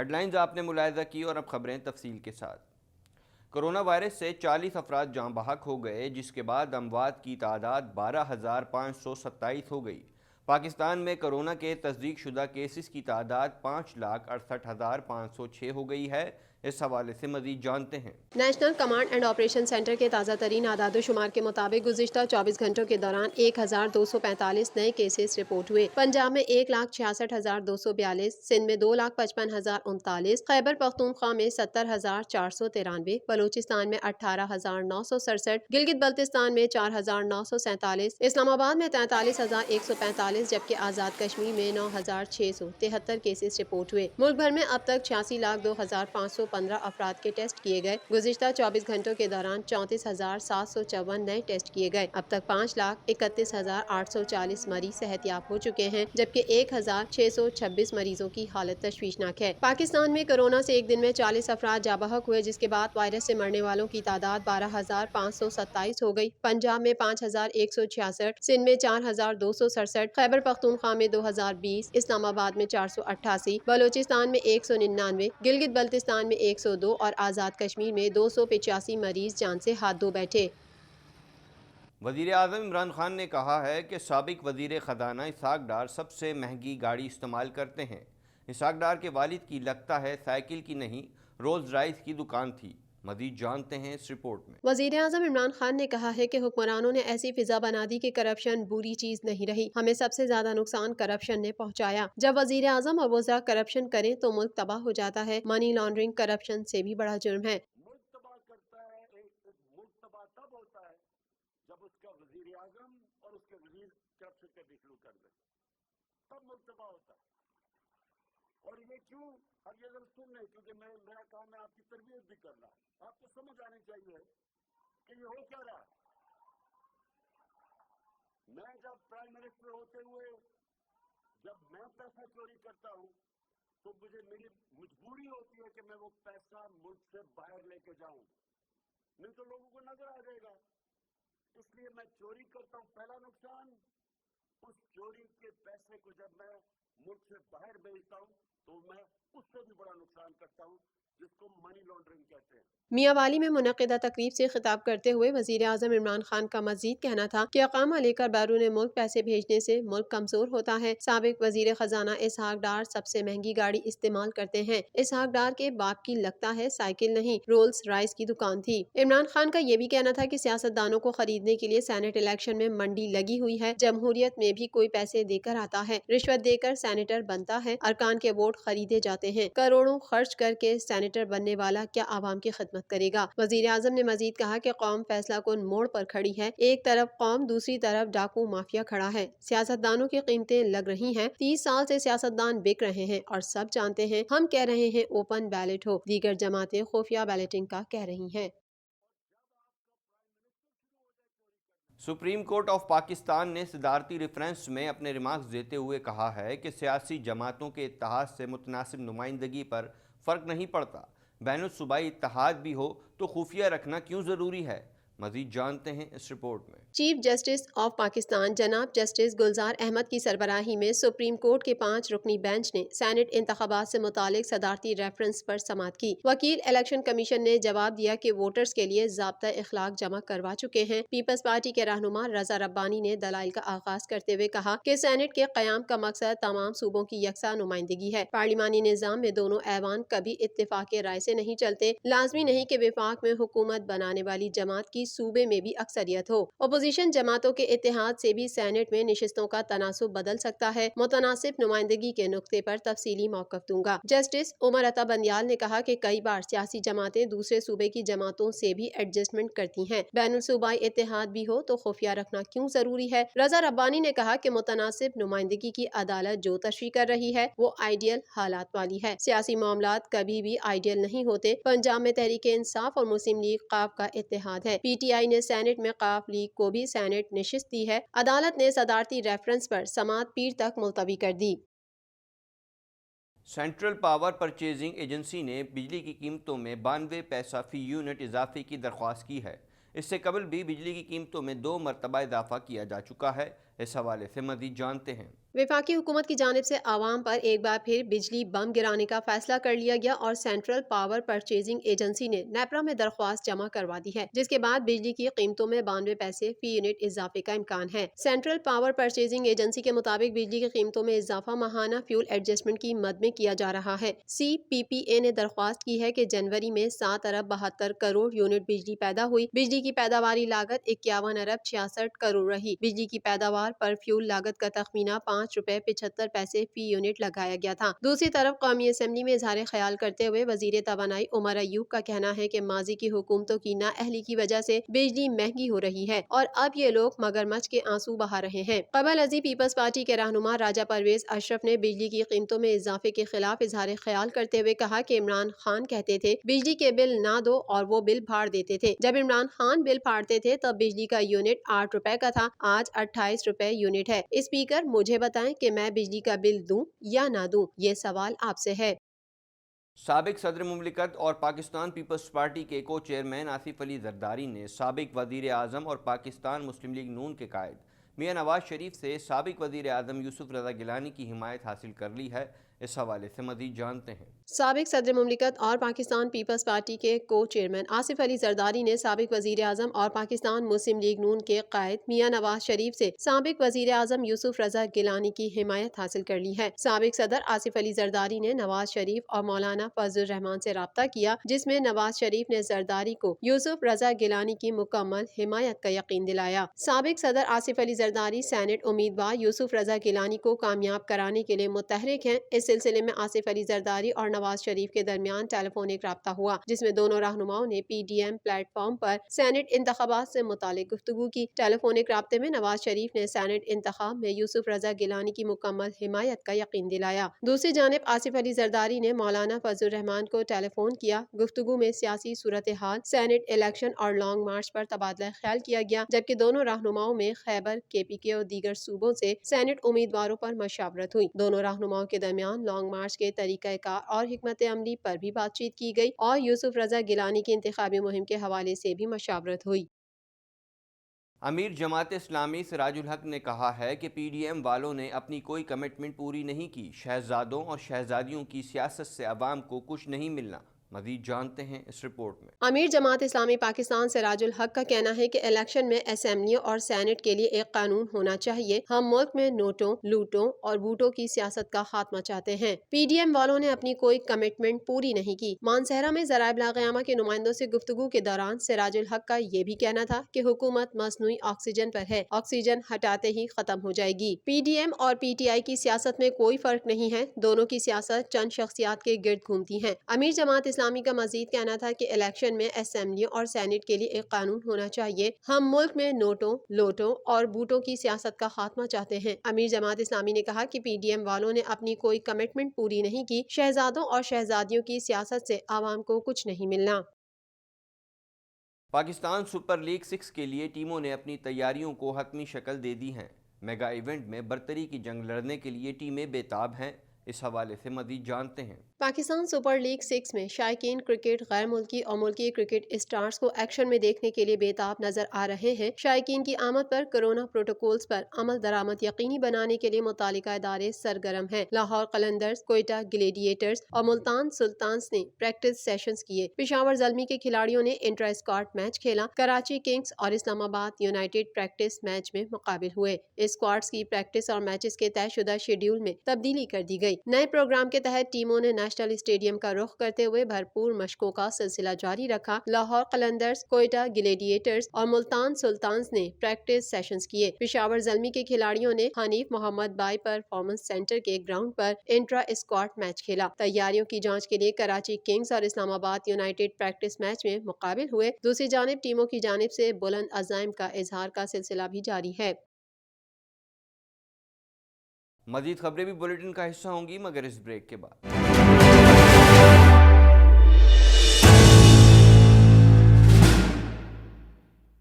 Head lines آپ نے ملاحظہ کی اور اب خبریں تفصیل کے ساتھ۔ کرونا وائرس سے 40 افراد جاں بحق ہو گئے، جس کے بعد اموات کی تعداد 12,527 ہو گئی۔ پاکستان میں کرونا کے تصدیق شدہ کیسز کی تعداد 5,68,506 ہو گئی ہے۔ اس حوالے سے مزید جانتے ہیں۔ National command and operation centre کے تازہ ترین اعداد و شمار کے مطابق گزشتہ 24 گھنٹوں کے دوران 1,245 نئے کیسز رپورٹ ہوئے۔ پنجاب میں 1,66,242، سندھ میں 2,55,039، خیبر پختونخوا میں 70,493، بلوچستان میں 18,967، گلگت بلتستان میں 4,947، اسلام آباد میں 43,145، جبکہ آزاد کشمیر میں 9,673 کیسز رپورٹ ہوئے۔ ملک بھر میں اب تک 86,02,515 افراد کے ٹیسٹ کیے گئے۔ گزشتہ 24 گھنٹوں کے دوران 34,754 نئے ٹیسٹ کیے گئے۔ اب تک 5,31,840 مریض صحت یاب ہو چکے ہیں، جبکہ 1,626 مریضوں کی حالت تشویشناک ہے۔ پاکستان میں کورونا سے ایک دن میں 40 افراد جاں بحق ہوئے، جس کے بعد وائرس سے مرنے والوں کی تعداد 12,527 ہو گئی۔ پنجاب میں 5,166، سندھ میں 4,267، خیبر پختونخوا میں 2,020، اسلام آباد میں 488، بلوچستان میں 199، گلگت بلتستان میں 102 اور آزاد کشمیر میں 285 مریض جان سے ہاتھ دھو بیٹھے۔ وزیر اعظم عمران خان نے کہا ہے کہ سابق وزیر خزانہ اسحاق ڈار سب سے مہنگی گاڑی استعمال کرتے ہیں۔ اسحاق ڈار کے والد کی لگتا ہے سائیکل کی نہیں، رولز رائس کی دکان تھی۔ مزید جانتے ہیں اس رپورٹ میں۔ وزیر اعظم عمران خان نے کہا ہے کہ حکمرانوں نے ایسی فضا بنا دی کہ کرپشن بری چیز نہیں رہی۔ ہمیں سب سے زیادہ نقصان کرپشن نے پہنچایا۔ جب وزیر اعظم اور وزراء کرپشن کریں تو ملک تباہ ہو جاتا ہے۔ منی لانڈرنگ کرپشن سے بھی بڑا جرم ہے۔ ملک تباہ کرتا ہے، ملک تباہ تب ہوتا ہے جب اس کا وزیر اعظم اور اس کے وزیر کرپشن کے دخلو کر دیں، تب ملک تباہ ہوتا ہے۔ اور یہ کیوں؟ اب یہ ذرا سن لیں، کیونکہ میرا کام ہے آپ کی تربیت بھی کرنا۔ آپ کو سمجھ آنی چاہیے کہ یہ ہو کیا رہا ہے۔ میں جب پرائم منسٹر ہوتے ہوئے جب میں پیسہ چوری کرتا ہوں تو میری مجبوری ہوتی ہے کہ میں وہ پیسہ ملک سے باہر لے کے جاؤں، نہیں تو لوگوں کو نظر آ جائے گا۔ اس لیے میں چوری کرتا ہوں۔ پہلا نقصان، اس چوری کے پیسے کو جب میں ملک سے باہر بھیجتا ہوں تو میں اس سے بھی بڑا نقصان کرتا ہوں، جس کو منی لانڈرنگ کہتے ہیں۔ میاں والی میں منعقدہ تقریب سے خطاب کرتے ہوئے وزیر اعظم عمران خان کا مزید کہنا تھا کہ اقامہ لے کر بیرون ملک پیسے بھیجنے سے ملک کمزور ہوتا ہے۔ سابق وزیر خزانہ اسحاق ڈار سب سے مہنگی گاڑی استعمال کرتے ہیں۔ اسحاق ڈار کے باپ کی لگتا ہے سائیکل نہیں، رولز رائس کی دکان تھی۔ عمران خان کا یہ بھی کہنا تھا کہ سیاستدانوں کو خریدنے کے لیے سینٹ الیکشن میں منڈی لگی ہوئی ہے۔ جمہوریت میں بھی کوئی پیسے دے کر آتا ہے، رشوت دے کر سینیٹر بنتا ہے، ارکان کے ووٹ خریدے جاتے ہیں۔ کروڑوں خرچ کر کے سینیٹر بننے والا کیا عوام کی خدمت کرے گا؟ وزیر اعظم نے مزید کہا کہ قوم فیصلہ کن موڑ پر کھڑی ہے۔ ایک طرف قوم، دوسری طرف ڈاکو مافیا کھڑا ہے۔ سیاستدانوں کی قیمتیں لگ رہی ہیں۔ 30 سال سے سیاستدان بک رہے ہیں اور سب جانتے ہیں۔ ہم کہہ رہے ہیں اوپن بیلٹ ہو، دیگر جماعتیں خفیہ بیلٹنگ کا کہہ رہی ہیں۔ سپریم کورٹ آف پاکستان نے صدارتی ریفرنس میں اپنے ریمارکس دیتے ہوئے کہا ہے کہ سیاسی جماعتوں کے اتحاد سے متناسب نمائندگی پر فرق نہیں پڑتا۔ بین الصوبائی اتحاد بھی ہو تو خفیہ رکھنا کیوں ضروری ہے؟ مزید جانتے ہیں اس رپورٹ میں۔ چیف جسٹس آف پاکستان جناب جسٹس گلزار احمد کی سربراہی میں سپریم کورٹ کے 5 رکنی بینچ نے سینٹ انتخابات سے متعلق صدارتی ریفرنس پر سماعت کی۔ وکیل الیکشن کمیشن نے جواب دیا کہ ووٹرز کے لیے ضابطہ اخلاق جمع کروا چکے ہیں۔ پیپلز پارٹی کے رہنما رضا ربانی نے دلائل کا آغاز کرتے ہوئے کہا کہ سینٹ کے قیام کا مقصد تمام صوبوں کی یکساں نمائندگی ہے۔ پارلیمانی نظام میں دونوں ایوان کبھی اتفاق رائے سے نہیں چلتے۔ لازمی نہیں کہ وفاق میں حکومت بنانے والی جماعت کی صوبے میں بھی اکثریت ہو۔ اپوزیشن جماعتوں کے اتحاد سے بھی سینٹ میں نشستوں کا تناسب بدل سکتا ہے۔ متناسب نمائندگی کے نقطے پر تفصیلی موقف دوں گا۔ جسٹس عمر عطا بندیال نے کہا کہ کئی بار سیاسی جماعتیں دوسرے صوبے کی جماعتوں سے بھی ایڈجسٹمنٹ کرتی ہیں۔ بین الصوبائی اتحاد بھی ہو تو خفیہ رکھنا کیوں ضروری ہے؟ رضا ربانی نے کہا کہ متناسب نمائندگی کی عدالت جو تشریح کر رہی ہے وہ آئیڈیل حالات والی ہے۔ سیاسی معاملات کبھی بھی آئیڈیل نہیں ہوتے۔ پنجاب میں تحریک انصاف اور مسلم لیگ ق کا اتحاد ہے۔ پی ٹی آئی نے سینٹ میں ق لیگ کو بھی سینٹ نشست دی ہے۔ عدالت نے صدارتی ریفرنس پر سماعت پیر تک ملتوی کر دی۔ سینٹرل پاور پرچیزنگ ایجنسی نے بجلی کی قیمتوں میں 92 پیسہ فی یونٹ اضافے کی درخواست کی ہے۔ اس سے قبل بھی بجلی کی قیمتوں میں 2 مرتبہ اضافہ کیا جا چکا ہے، इस हवाले से मजीद जानते हैं। वफाकी हुकूमत की जानिब से आवाम पर एक बार फिर बिजली बम गिराने का फैसला कर लिया गया और सेंट्रल पावर परचेजिंग एजेंसी ने नेपरा में दरख्वास्त जमा करवा दी है, जिसके बाद बिजली की कीमतों में 92 पैसे फी यूनिट इजाफे का इम्कान है। सेंट्रल पावर परचेजिंग एजेंसी के मुताबिक बिजली की कीमतों में इजाफा माहाना फ्यूल एडजस्टमेंट की मद में किया जा रहा है। CPPA ने दरख्वास्त की है कि जनवरी में 7 अरब 72 करोड़ यूनिट बिजली पैदा हुई। बिजली की पैदावारी लागत 51 अरब 66 करोड़ रही। बिजली की पैदावार पर फ्यूल लागत का तखमीना ₹5.75 फी यूनिट लगाया गया था। दूसरी तरफ कौमी असेंबली में इजहार ख्याल करते हुए वजीर तवानाई उमर अयूब का कहना है कि माजी की हुकूमतों की नाअहली की वजह से बिजली महंगी हो रही है और अब ये लोग मगरमच्छ के आंसू बहा रहे हैं। कबल अजी पीपल्स पार्टी के रहनुमा राजा परवेज अशरफ ने बिजली की कीमतों में इजाफे के खिलाफ इजहार ख्याल करते हुए कहा कि इमरान खान कहते थे बिजली के बिल ना दो और वो बिल फाड़ देते थे। जब इमरान खान बिल फाड़ते थे तब बिजली का यूनिट 8 रुपए का था, आज 28 रुपए यूनिट है। स्पीकर मुझे बताएं कि मैं बिजली का बिल दूं या ना दूं, ये सवाल आपसे है। साबिक सदर मुमलिकत और पाकिस्तान पीपल्स पार्टी के को चेयरमैन आसिफ अली जरदारी ने साबिक वजीर आज़म और पाकिस्तान मुस्लिम लीग नून के कायद मियां नवाज शरीफ से साबिक वजीर आज़म यूसुफ रज़ा गिलानी की हिमायत हासिल कर ली है। इस हवाले से मज़ीद जानते हैं। साबिक सदर मुमलिकत और पाकिस्तान पीपल्स पार्टी के को चेयरमैन आसिफ अली जरदारी ने साबिक वजीर आज़म और पाकिस्तान मुस्लिम लीग नून के कायद मियां नवाज शरीफ से साबिक वजीर आज़म यूसुफ रज़ा गिलानी की हिमायत हासिल कर ली है। साबिक सदर आसिफ अली जरदारी ने नवाज शरीफ और मौलाना फजल रहमान से राब्ता किया, जिसमें नवाज शरीफ ने जरदारी को यूसुफ रज़ा गिलानी की मुकम्मल हिमायत का यकीन दिलाया। साबिक सदर आसिफ अली जरदारी सेनेट उम्मीदवार यूसुफ रज़ा गिलानी को कामयाब कराने के लिए मुतहरिक हैं। इस सिलसिले में आसिफ अली जरदारी और नवाज शरीफ के दरमियान टेलीफोनिक राब्ता हुआ, जिसमें दोनों रहनुमाओं ने PDM प्लेटफॉर्म पर सेनेट इंतखाबात से मुतालिक गुफ्तगू की। टेलीफोनिक राब्ते में नवाज शरीफ ने सेनेट इंतखाब में यूसुफ रज़ा गिलानी की मुकम्मल हिमायत का यकीन दिलाया। दूसरी जानिब आसिफ अली जरदारी ने मौलाना फजल रहमान को टेलीफोन किया। गुफ्तगू में सियासी सूरत हाल, सेनेट इलेक्शन और लॉन्ग मार्च पर तबादला ख्याल किया गया, जबकि दोनों रहनुमाओं में खैबर, KPK और दीगर सूबों से सेनेट उम्मीदवारों पर मशावरत हुई। दोनों रहनुमाओं के दरमियान लॉन्ग मार्च के तरीक़ाकार और हिकमत अमली पर भी बातचीत की गई और यूसुफ रज़ा गिलानी की इंतखाबी मुहिम के हवाले से भी मशावरत हुई। अमीर जमात इस्लामी सिराजुल हक ने कहा है कि PDM वालों ने अपनी कोई कमिटमेंट पूरी नहीं की। शहजादों और शहजादियों की सियासत से अवाम को कुछ नहीं मिलना। मज़ीद जानते हैं इस रिपोर्ट में। अमीर जमात इस्लामी पाकिस्तान सिराजुल हक का कहना है कि इलेक्शन में असेंबलियों और सेनेट के लिए एक कानून होना चाहिए। हम मुल्क में नोटों, लूटों और बूटों की सियासत का खात्मा चाहते हैं। PDM वालों ने अपनी कोई कमिटमेंट पूरी नहीं की। मानसहरा में ज़राइब लाक़यामा के नुमाइंदों से गुफ्तगू के दौरान सिराजुल हक का ये भी कहना था कि हुकूमत मसनूई ऑक्सीजन पर है, ऑक्सीजन हटाते ही खत्म हो जाएगी। PDM और PTI की सियासत में कोई फर्क नहीं है, दोनों की सियासत चंद शख्सियात के गिर्द घूमती है। अमीर जमात इस्लामी का मजीद कहना था कि इलेक्शन में असेंबलियों और सेनेट के लिए एक कानून होना चाहिए। हम मुल्क में नोटों, लोटों और बूटों की सियासत का खात्मा चाहते हैं। अमीर जमात इस्लामी ने कहा कि PDM वालों ने अपनी कोई कमिटमेंट पूरी नहीं की। शहजादों और शहजादियों की सियासत से आवाम को कुछ नहीं मिलना। पाकिस्तान सुपर लीग 6 के लिए टीमों ने अपनी तैयारियों को हतमी शक्ल दे दी है। मेगा इवेंट में बरतरी की जंग लड़ने के लिए टीमें बेताब हैं। इस हवाले से मज़ीद जानते हैं। पाकिस्तान सुपर लीग 6 में शायकीन क्रिकेट गैर मुल्की और मुल्की क्रिकेट स्टार्स को एक्शन में देखने के लिए बेताब नजर आ रहे हैं। शायकीन की आमद पर कोरोना प्रोटोकॉल्स पर अमल दरामद यकीनी बनाने के लिए मुतालिका इदारे सरगर्म हैं। लाहौर कलंदर्स, कोयटा ग्लेडिएटर्स और मुल्तान सुल्तान्स ने प्रैक्टिस सेशंस किए। पेशावर ज़ल्मी के खिलाड़ियों ने इंट्रा स्क्वाड मैच खेला। कराची किंग्स और इस्लामाबाद यूनाइटेड प्रैक्टिस मैच में मुकाबिल हुए। स्क्वाड्स की प्रैक्टिस और मैचेस के तयशुदा शेड्यूल में तब्दीली कर दी गई। नए प्रोग्राम के तहत टीमों ने नेशनल स्टेडियम का रुख करते हुए भरपूर मशकों का सिलसिला जारी रखा। लाहौर कलंदर्स, कोयटा ग्लेडिएटर्स और मुल्तान सुल्तान्स ने प्रैक्टिस सेशंस किए। पेशावर ज़ल्मी के खिलाड़ियों ने हनीफ मोहम्मद बाई परफॉर्मेंस सेंटर के ग्राउंड पर इंट्रा स्क्वाड मैच खेला। तैयारियों की जांच के लिए कराची किंग्स और इस्लामाबाद यूनाइटेड प्रैक्टिस मैच में मुकाबिल हुए। दूसरी जानिब टीमों की जानिब से बुलंद अज़ाइम का इजहार का सिलसिला भी जारी है। मज़ीद खबरें भी बुलेटिन का हिस्सा होंगी, मगर इस ब्रेक के बाद।